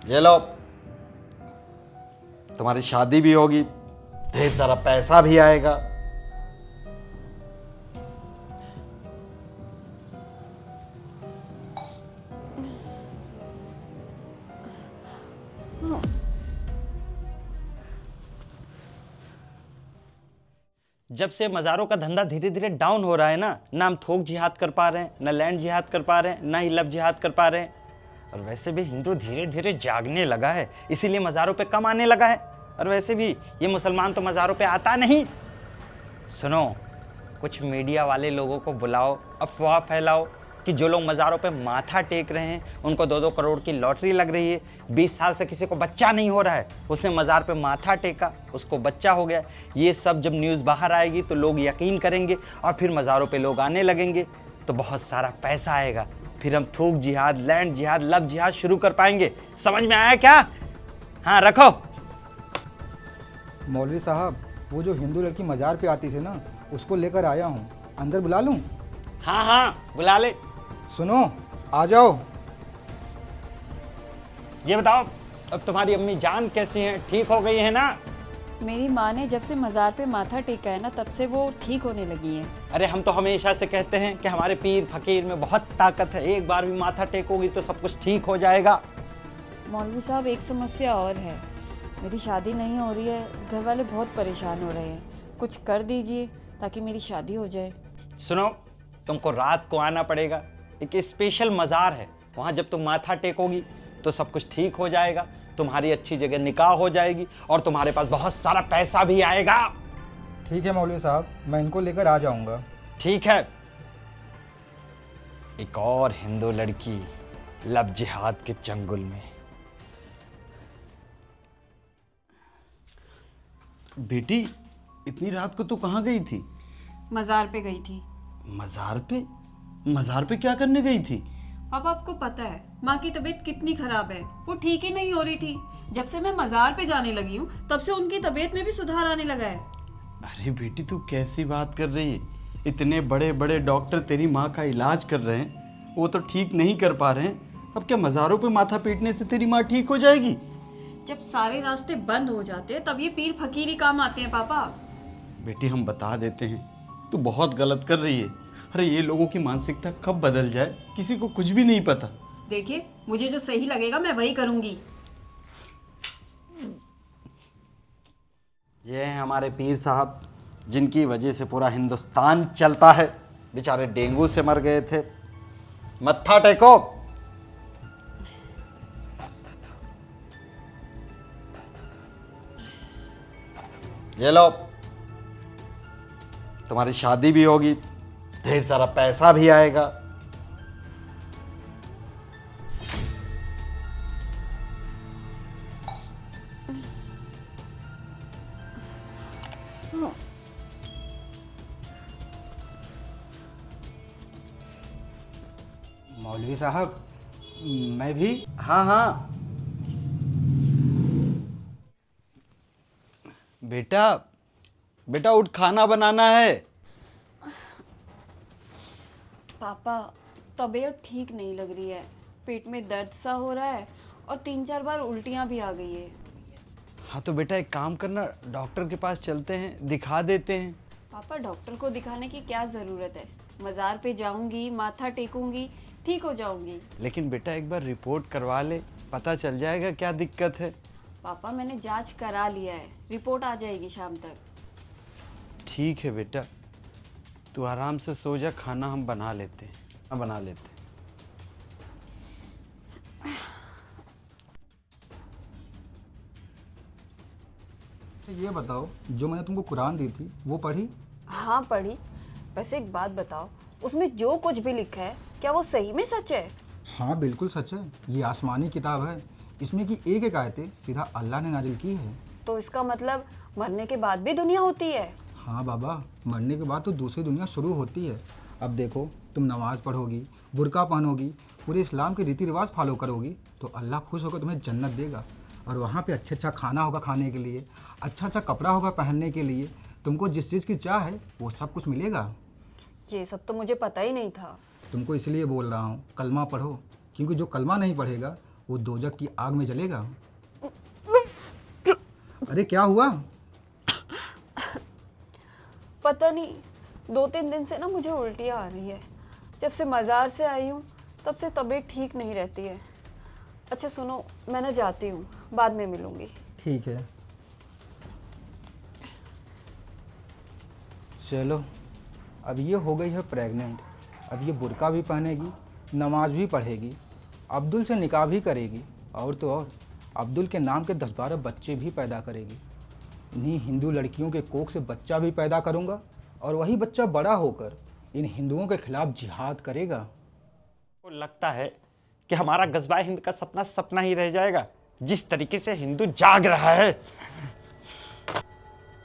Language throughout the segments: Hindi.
ये लो, तुम्हारी शादी भी होगी, ढेर सारा पैसा भी आएगा। जब से मज़ारों का धंधा धीरे धीरे डाउन हो रहा है ना हम थोक जिहाद कर पा रहे हैं, ना लैंड जिहाद कर पा रहे हैं, ना ही लब जिहाद कर पा रहे हैं। और वैसे भी हिंदू धीरे धीरे जागने लगा है, इसीलिए मज़ारों पे कम आने लगा है। और वैसे भी ये मुसलमान तो मज़ारों पे आता नहीं। सुनो, कुछ मीडिया वाले लोगों को बुलाओ, अफवाह फैलाओ कि जो लोग मज़ारों पे माथा टेक रहे हैं उनको 2-2 करोड़ की लॉटरी लग रही है। 20 साल से किसी को बच्चा नहीं हो रहा है, उसने मज़ार पे माथा टेका, उसको बच्चा हो गया। ये सब जब न्यूज़ बाहर आएगी तो लोग यकीन करेंगे और फिर मज़ारों पे लोग आने लगेंगे, तो बहुत सारा पैसा आएगा। फिर हम थूक जिहाद, लैंड जिहाद, लब जिहाद शुरू कर पाएंगे। समझ में आया क्या? हाँ रखो। मौलवी साहब, वो जो हिंदू लड़की मज़ार पे आती थी ना, उसको लेकर आया हूँ, अंदर बुला लूँ? हाँ बुला ले। सुनो, आ जाओ। ये बताओ, अब तुम्हारी अम्मी जान कैसी हैं? ठीक हो गई है ना? मेरी माँ ने जब से मज़ार पे माथा टेका है ना, तब से वो ठीक होने लगी है। अरे हम तो हमेशा से कहते हैं कि हमारे पीर फकीर में बहुत ताकत है, एक बार भी माथा टेकोगी तो सब कुछ ठीक हो जाएगा। मौलवी साहब, एक समस्या और है, मेरी शादी नहीं हो रही है, घर वाले बहुत परेशान हो रहे हैं, कुछ कर दीजिए ताकि मेरी शादी हो जाए। सुनो, तुमको रात को आना पड़ेगा, एक स्पेशल मज़ार है, वहाँ जब तुम माथा टेकोगी तो सब कुछ ठीक हो जाएगा, तुम्हारी अच्छी जगह निकाह हो जाएगी और तुम्हारे पास बहुत सारा पैसा भी आएगा। ठीक है मौलवी साहब, मैं इनको लेकर आ जाऊँगा। ठीक है। एक और हिंदू लड़की लब जिहाद के चंगुल में। बेटी, इतनी रात को तू कहाँ गई थी? मज़ार पे गई थी। मज़ार पे? मज़ार पे क्या करने गई थी? पापा, आपको पता है माँ की तबीयत कितनी खराब है, वो ठीक ही नहीं हो रही थी। जब से मैं मज़ार पे जाने लगी हूँ तब से उनकी तबीयत में भी सुधार आने लगा है। अरे बेटी, तू कैसी बात कर रही है? इतने बड़े बड़े डॉक्टर तेरी माँ का इलाज कर रहे हैं, वो तो ठीक नहीं कर पा रहे हैं। अब क्या मज़ारों पे माथा पीटने से तेरी माँ ठीक हो जाएगी? जब सारे रास्ते बंद हो जाते हैं तब ये पीर फकीर ही काम आते हैं पापा। बेटी, हम बता देते हैं, तू बहुत गलत कर रही है। अरे ये लोगों की मानसिकता कब बदल जाए किसी को कुछ भी नहीं पता। देखिए, मुझे जो सही लगेगा मैं वही करूंगी। ये हैं हमारे पीर साहब, जिनकी वजह से पूरा हिंदुस्तान चलता है। बेचारे डेंगू से मर गए थे। मत्था टेको। ये लो, तुम्हारी शादी भी होगी, ढेर सारा पैसा भी आएगा। मौलवी साहब, मैं भी। हाँ। बेटा उठ, खाना बनाना है। पापा, तबीयत ठीक नहीं लग रही है, पेट में दर्द सा हो रहा है और 3-4 बार उल्टियाँ भी आ गई है। हाँ तो बेटा एक काम करना, डॉक्टर के पास चलते हैं, दिखा देते हैं। पापा, डॉक्टर को दिखाने की क्या ज़रूरत है? मज़ार पे जाऊंगी, माथा टेकूंगी, ठीक हो जाऊंगी। लेकिन बेटा एक बार रिपोर्ट करवा ले, पता चल जाएगा क्या दिक्कत है। पापा, मैंने जांच करा लिया है, रिपोर्ट आ जाएगी शाम तक। ठीक है बेटा, तू आराम से सो जा, खाना हम बना लेते हैं। बना लेते हैं। ये बताओ, जो मैंने तुमको कुरान दी थी वो पढ़ी? हाँ पढ़ी। वैसे एक बात बताओ, उसमें जो कुछ भी लिखा है क्या वो सही में सच है? हाँ बिल्कुल सच है, ये आसमानी किताब है। इसमें की एक एक आयतें सीधा अल्लाह ने नाजिल की है। तो इसका मतलब मरने के बाद भी दुनिया होती है? हाँ बाबा, मरने के बाद तो दूसरी दुनिया शुरू होती है। अब देखो, तुम नमाज पढ़ोगी, बुर्का पहनोगी, पूरे इस्लाम के रीति रिवाज फॉलो करोगी तो अल्लाह खुश होकर तुम्हें जन्नत देगा। और वहाँ पे अच्छा खाना होगा खाने के लिए, अच्छा कपड़ा होगा पहनने के लिए, तुमको जिस चीज़ की चाह है वो सब कुछ मिलेगा। ये सब तो मुझे पता ही नहीं था। तुमको इसलिए बोल रहा हूँ, कलमा पढ़ो, क्योंकि जो कलमा नहीं पढ़ेगा वो दोजक की आग में जलेगा। अरे क्या हुआ? पता नहीं, 2-3 दिन से ना मुझे उल्टियाँ आ रही है। जब से मज़ार से आई हूँ तब से तबीयत ठीक नहीं रहती है। अच्छा सुनो, मैं ना जाती हूँ, बाद में मिलूँगी। ठीक है, चलो। अब ये हो गई है प्रेग्नेंट। अब ये बुर्का भी पहनेगी, नमाज भी पढ़ेगी, अब्दुल से निकाह भी करेगी, और तो और अब्दुल के नाम के 10-12 बच्चे भी पैदा करेगी। इन्हीं हिंदू लड़कियों के कोख से बच्चा भी पैदा करूँगा, और वही बच्चा बड़ा होकर इन हिंदुओं के खिलाफ जिहाद करेगा। को लगता है कि हमारा गज़वाए हिंद का सपना सपना ही रह जाएगा। जिस तरीके से हिंदू जाग रहा है।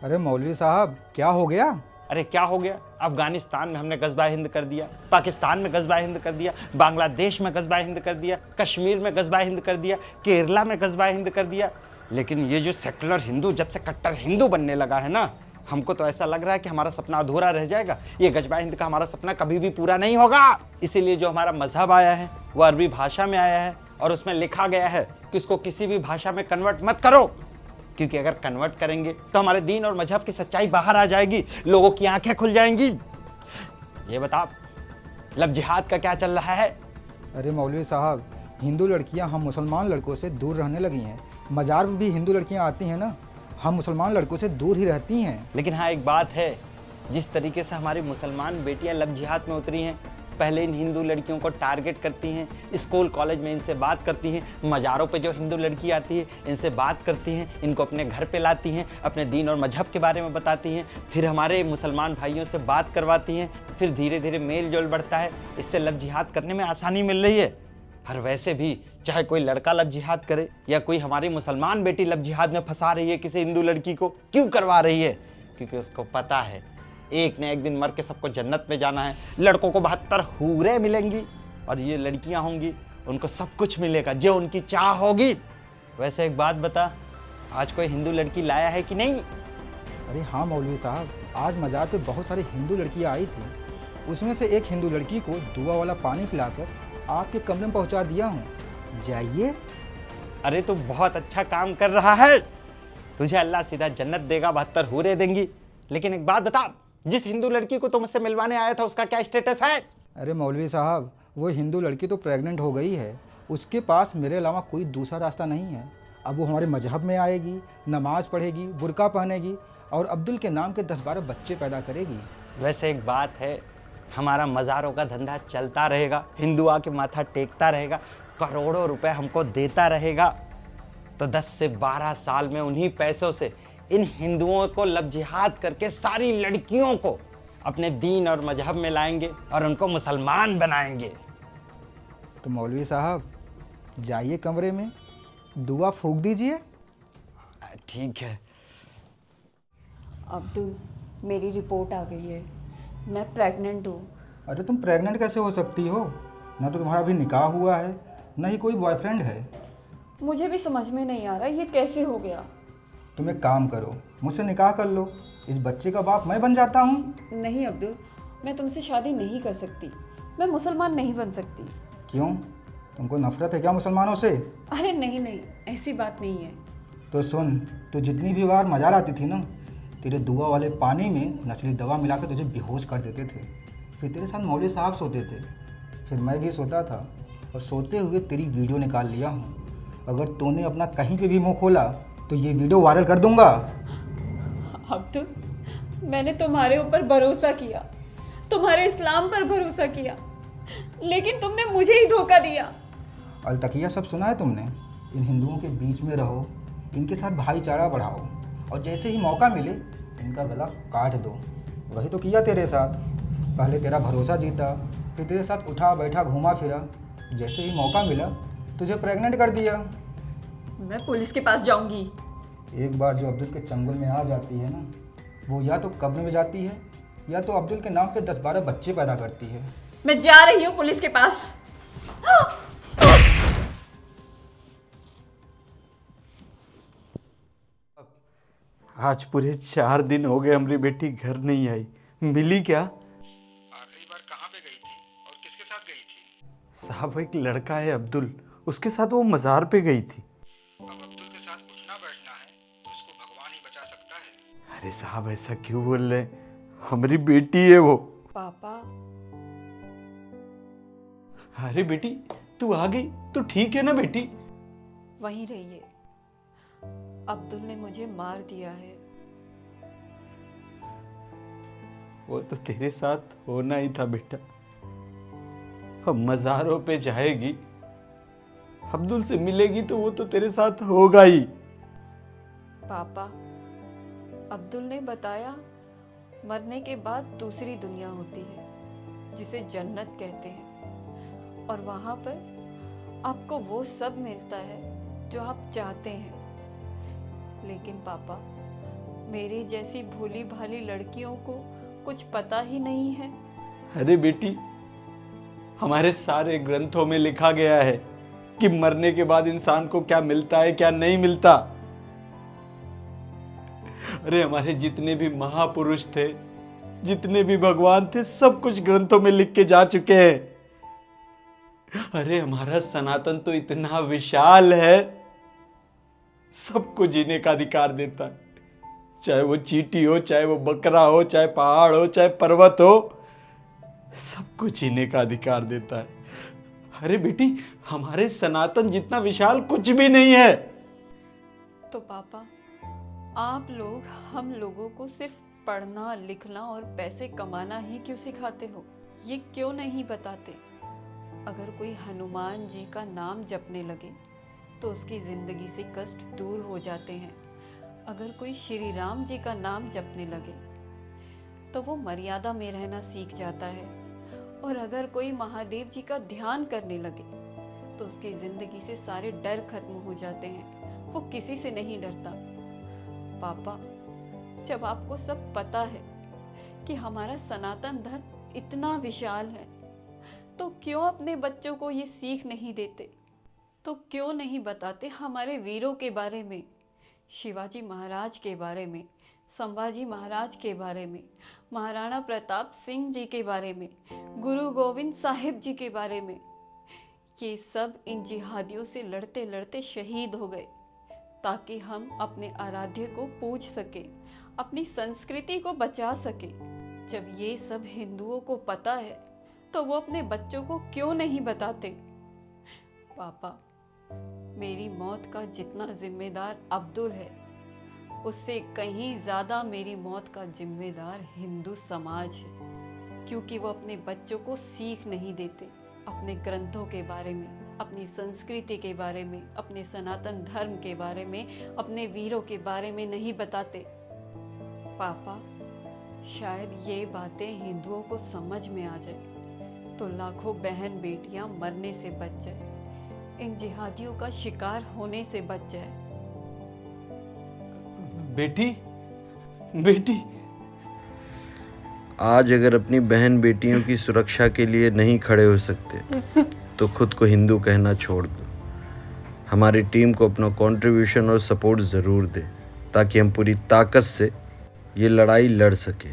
अरे मौलवी साहब, क्या हो गया? अरे क्या हो गया? अफगानिस्तान में हमने गज़वाए हिंद कर दिया, पाकिस्तान में गज़वाए हिंद कर दिया, बांग्लादेश में गज़वाए हिंद कर दिया, कश्मीर में गज़वाए हिंद कर दिया, केरला में गज़वाए हिंद कर दिया। लेकिन ये जो सेकुलर हिंदू जब से कट्टर हिंदू बनने लगा है ना, हमको तो ऐसा लग रहा है कि हमारा सपना अधूरा रह जाएगा। ये गज़वाए हिंद का हमारा सपना कभी भी पूरा नहीं होगा। इसीलिए जो हमारा मजहब आया है वो अरबी भाषा में आया है, और उसमें लिखा गया है कि उसको किसी भी भाषा में कन्वर्ट मत करो, क्योंकि अगर कन्वर्ट करेंगे तो हमारे दीन और मजहब की सच्चाई बाहर आ जाएगी, लोगों की आंखें खुल जाएंगी। ये बता, लब जिहाद का क्या चल रहा है? अरे मौलवी साहब, हिंदू लड़कियां हम मुसलमान लड़कों से दूर रहने लगी हैं। मज़ार में भी हिंदू लड़कियां आती हैं ना, हम मुसलमान लड़कों से दूर ही रहती हैं। लेकिन हाँ, एक बात है, जिस तरीके से हमारी मुसलमान बेटियां लब जिहाद में उतरी हैं, पहले इन हिंदू लड़कियों को टारगेट करती हैं, स्कूल कॉलेज में इनसे बात करती हैं, मज़ारों पे जो हिंदू लड़की आती है इनसे बात करती हैं, इनको अपने घर पे लाती हैं, अपने दीन और मजहब के बारे में बताती हैं, फिर हमारे मुसलमान भाइयों से बात करवाती हैं, फिर धीरे धीरे मेल जोल बढ़ता है, इससे लब जिहाद करने में आसानी मिल रही है। और वैसे भी चाहे कोई लड़का लब जिहाद करे या कोई हमारी मुसलमान बेटी लब जिहाद में फंसा रही है किसी हिंदू लड़की को, क्यों करवा रही है? क्योंकि उसको पता है एक न एक दिन मर के सबको जन्नत में जाना है। लड़कों को 72 हूरें मिलेंगी, और ये लड़कियां होंगी उनको सब कुछ मिलेगा जो उनकी चाह होगी। वैसे एक बात बता, आज कोई हिंदू लड़की लाया है कि नहीं? अरे हाँ मौलवी साहब, आज मज़ार पे बहुत सारी हिंदू लड़कियां आई थी। उसमें से एक हिंदू लड़की को दुआ वाला पानी पिलाकर आपके कमरे में पहुंचा दिया हूँ, जाइए। अरे तू बहुत अच्छा काम कर रहा है, तुझे अल्लाह सीधा जन्नत देगा, 72 हूरें देंगी। लेकिन एक बात बता, जिस हिंदू लड़की को तुम मुझसे मिलवाने आया था उसका क्या स्टेटस है? अरे मौलवी साहब, वो हिंदू लड़की तो प्रेग्नेंट हो गई है। उसके पास मेरे अलावा कोई दूसरा रास्ता नहीं है। अब वो हमारे मजहब में आएगी, नमाज पढ़ेगी, बुर्का पहनेगी, और अब्दुल के नाम के 10-12 बच्चे पैदा करेगी। वैसे एक बात है, हमारा मज़ारों का धंधा चलता रहेगा, हिंदू आके माथा टेकता रहेगा, करोड़ों रुपए हमको देता रहेगा, तो 10 से 12 साल में उन्हीं पैसों से इन हिंदुओं को लब जिहाद करके सारी लड़कियों को अपने दीन और मजहब में लाएंगे और उनको मुसलमान बनाएंगे। तो मौलवी साहब, जाइए कमरे में, दुआ फूंक दीजिए। ठीक है। अब्दुल, मेरी रिपोर्ट आ गई है, मैं प्रेग्नेंट हूँ। अरे तुम प्रेग्नेंट कैसे हो सकती हो? ना तो तुम्हारा अभी निकाह हुआ है, ना ही कोई बॉयफ्रेंड है। मुझे भी समझ में नहीं आ रहा ये कैसे हो गया। तुम एक काम करो, मुझसे निकाह कर लो, इस बच्चे का बाप मैं बन जाता हूँ। नहीं अब्दुल, मैं तुमसे शादी नहीं कर सकती, मैं मुसलमान नहीं बन सकती। क्यों? तुमको नफरत है क्या मुसलमानों से? अरे नहीं नहीं, ऐसी बात नहीं है। तो सुन, तू जितनी भी बार मज़ार आती थी ना, तेरे दुआ वाले पानी में नस्ली दवा मिलाकर तुझे बेहोश कर देते थे। फिर तेरे साथ मौलवी साहब सोते थे, फिर मैं भी सोता था, और सोते हुए तेरी वीडियो निकाल लिया हूँ। अगर तूने अपना कहीं पे भी मुंह खोला तो ये वीडियो वायरल कर दूंगा। अब्दुल, मैंने तुम्हारे ऊपर भरोसा किया, तुम्हारे इस्लाम पर भरोसा किया, लेकिन तुमने मुझे ही धोखा दिया। अलतकिया सब सुना है तुमने? इन हिंदुओं के बीच में रहो, इनके साथ भाईचारा बढ़ाओ, और जैसे ही मौका मिले इनका गला काट दो। वही तो किया तेरे साथ। पहले तेरा भरोसा जीता, फिर तेरे साथ उठा बैठा घूमा फिरा, जैसे ही मौका मिला तुझे प्रेग्नेंट कर दिया। मैं पुलिस के पास जाऊंगी। एक बार जो अब्दुल के चंगुल में आ जाती है ना, वो या तो कब्र में जाती है या तो अब्दुल के नाम पे 10-12 बच्चे पैदा करती है। मैं जा रही हूँ पुलिस के पास। आज पूरे 4 दिन हो गए हमारी बेटी घर नहीं आई, मिली क्या? आखिरी बार कहाँ पे गई थी और किसके साथ गई थी? साहब, एक लड़का है अब्दुल, उसके साथ वो मज़ार पे गई थी। अब अब्दुल के साथ उठना बैठना है तो उसको भगवान ही बचा सकता है। अरे साहब ऐसा क्यों बोल रहे हैं? हमारी बेटी है वो। पापा अरे बेटी तू आ गई तो ठीक है ना बेटी? वहीं रहिए, अब्दुल ने मुझे मार दिया है। वो तो तेरे साथ होना ही था बेटा। अब मज़ारों पे जाएगी, अब्दुल से मिलेगी तो वो तो तेरे साथ होगा ही। पापा अब्दुल ने बताया मरने के बाद दूसरी दुनिया होती है जिसे जन्नत कहते हैं, और वहाँ पर आपको वो सब मिलता है जो आप चाहते हैं। लेकिन पापा मेरी जैसी भोली भाली लड़कियों को कुछ पता ही नहीं है। अरे बेटी हमारे सारे ग्रंथों में लिखा गया है कि मरने के बाद इंसान को क्या मिलता है क्या नहीं मिलता। अरे हमारे जितने भी महापुरुष थे, जितने भी भगवान थे, सब कुछ ग्रंथों में लिख के जा चुके हैं। अरे हमारा सनातन तो इतना विशाल है, सबको जीने का अधिकार देता है, चाहे वो चींटी हो, चाहे वो बकरा हो, चाहे पहाड़ हो, चाहे पर्वत हो, सबको जीने का अधिकार देता है। अरे बेटी हमारे सनातन जितना विशाल कुछ भी नहीं है। तो पापा आप लोग हम लोगों को सिर्फ पढ़ना लिखना और पैसे कमाना ही क्यों सिखाते हो? ये क्यों नहीं बताते अगर कोई हनुमान जी का नाम जपने लगे तो उसकी जिंदगी से कष्ट दूर हो जाते हैं, अगर कोई श्री राम जी का नाम जपने लगे तो वो मर्यादा में रहना सीख जाता है, और अगर कोई महादेव जी का ध्यान करने लगे तो उसकी जिंदगी से सारे डर खत्म हो जाते हैं, वो किसी से नहीं डरता। पापा जब आपको सब पता है कि हमारा सनातन धर्म इतना विशाल है तो क्यों अपने बच्चों को ये सीख नहीं देते? तो क्यों नहीं बताते हमारे वीरों के बारे में, शिवाजी महाराज के बारे में, संभाजी महाराज के बारे में, महाराणा प्रताप सिंह जी के बारे में, गुरु गोविंद साहिब जी के बारे में। ये सब इन जिहादियों से लड़ते लड़ते शहीद हो गए ताकि हम अपने आराध्य को पूज सके, अपनी संस्कृति को बचा सके। जब ये सब हिंदुओं को पता है तो वो अपने बच्चों को क्यों नहीं बताते? पापा मेरी मौत का जितना जिम्मेदार अब्दुल है, उससे कहीं ज़्यादा मेरी मौत का जिम्मेदार हिंदू समाज है, क्योंकि वो अपने बच्चों को सीख नहीं देते अपने ग्रंथों के बारे में, अपनी संस्कृति के बारे में, अपने सनातन धर्म के बारे में, अपने वीरों के बारे में नहीं बताते। पापा शायद ये बातें हिंदुओं को समझ में आ जाए तो लाखों बहन बेटियां मरने से बच जाए, इन जिहादियों का शिकार होने से बच जाए। बेटी बेटी आज अगर अपनी बहन बेटियों की सुरक्षा के लिए नहीं खड़े हो सकते तो खुद को हिंदू कहना छोड़ दो। हमारी टीम को अपना कंट्रीब्यूशन और सपोर्ट ज़रूर दे ताकि हम पूरी ताकत से ये लड़ाई लड़ सकें।